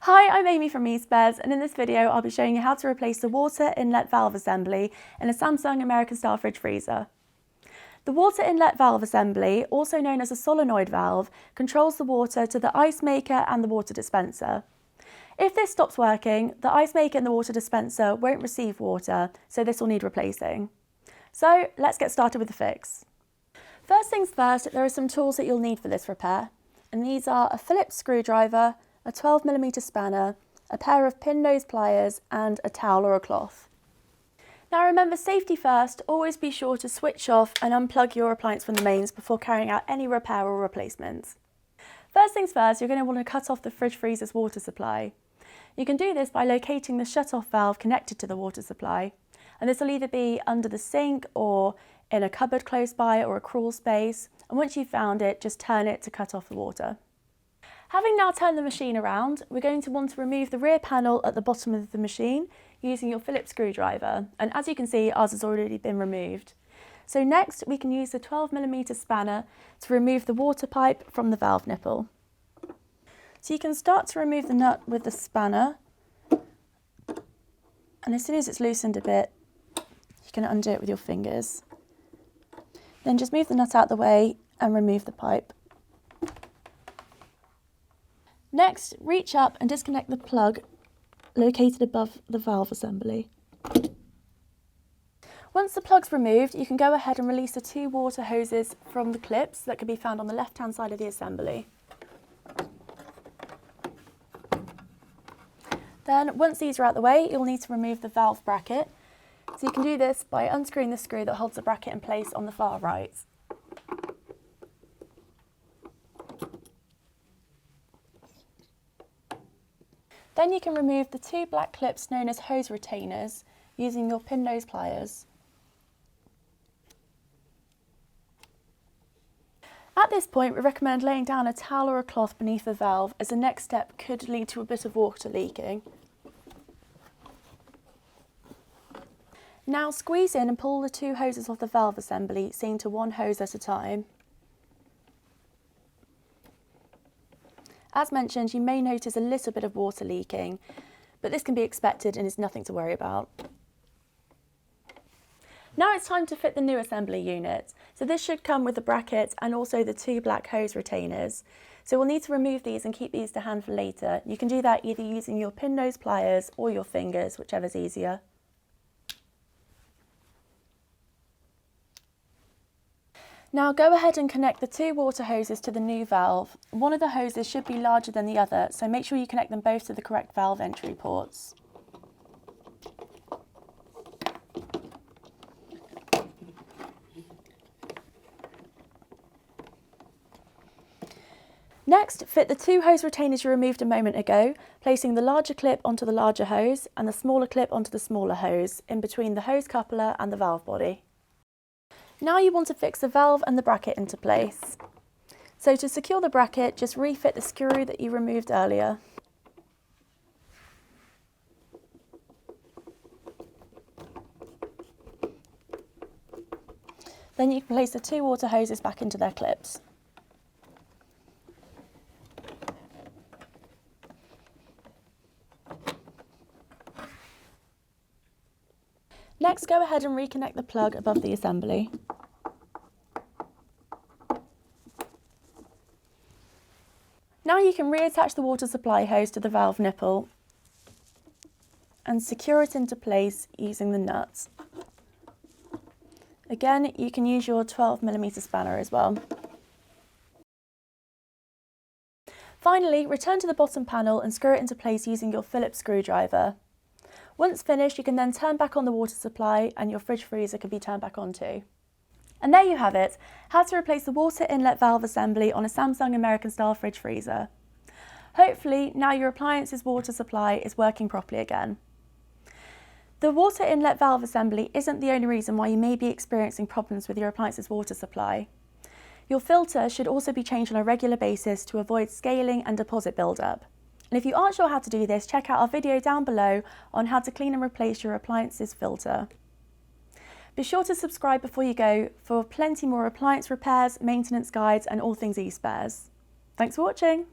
Hi, I'm Amy from eSpares, and in this video I'll be showing you how to replace the water inlet valve assembly in a Samsung American style fridge freezer. The water inlet valve assembly, also known as a solenoid valve, controls the water to the ice maker and the water dispenser. If this stops working, the ice maker and the water dispenser won't receive water, so this will need replacing. So let's get started with the fix. First things first, there are some tools that you'll need for this repair, and these are a Phillips screwdriver, a 12mm spanner, a pair of pin nose pliers and a towel or a cloth. Now remember, safety first, always be sure to switch off and unplug your appliance from the mains before carrying out any repair or replacements. First things first, you're going to want to cut off the fridge freezer's water supply. You can do this by locating the shut-off valve connected to the water supply, and this will either be under the sink or in a cupboard close by or a crawl space, and once you've found it, just turn it to cut off the water. Having now turned the machine around, we're going to want to remove the rear panel at the bottom of the machine using your Phillips screwdriver, and as you can see, ours has already been removed. So next we can use the 12mm spanner to remove the water pipe from the valve nipple. So you can start to remove the nut with the spanner, and as soon as it's loosened a bit, you can undo it with your fingers. Then just move the nut out of the way and remove the pipe. Next, reach up and disconnect the plug located above the valve assembly. Once the plug's removed, you can go ahead and release the two water hoses from the clips that can be found on the left-hand side of the assembly. Then, once these are out of the way, you'll need to remove the valve bracket. So you can do this by unscrewing the screw that holds the bracket in place on the far right. Then you can remove the two black clips known as hose retainers using your pin nose pliers. At this point, we recommend laying down a towel or a cloth beneath the valve, as the next step could lead to a bit of water leaking. Now squeeze in and pull the two hoses off the valve assembly, seeing to one hose at a time. As mentioned, you may notice a little bit of water leaking, but this can be expected and is nothing to worry about. Now it's time to fit the new assembly unit. So this should come with the bracket and also the two black hose retainers. So we'll need to remove these and keep these to hand for later. You can do that either using your pin nose pliers or your fingers, whichever's easier. Now go ahead and connect the two water hoses to the new valve. One of the hoses should be larger than the other, so make sure you connect them both to the correct valve entry ports. Next, fit the two hose retainers you removed a moment ago, placing the larger clip onto the larger hose and the smaller clip onto the smaller hose, in between the hose coupler and the valve body. Now you want to fix the valve and the bracket into place. So to secure the bracket, just refit the screw that you removed earlier. Then you can place the two water hoses back into their clips. Next, go ahead and reconnect the plug above the assembly. Now you can reattach the water supply hose to the valve nipple and secure it into place using the nuts. Again, you can use your 12mm spanner as well. Finally, return to the bottom panel and screw it into place using your Phillips screwdriver. Once finished, you can then turn back on the water supply and your fridge freezer can be turned back on too. And there you have it, how to replace the water inlet valve assembly on a Samsung American style fridge freezer. Hopefully, now your appliance's water supply is working properly again. The water inlet valve assembly isn't the only reason why you may be experiencing problems with your appliance's water supply. Your filter should also be changed on a regular basis to avoid scaling and deposit buildup. And if you aren't sure how to do this, check out our video down below on how to clean and replace your appliance's filter. Be sure to subscribe before you go for plenty more appliance repairs, maintenance guides and all things eSpares. Thanks for watching.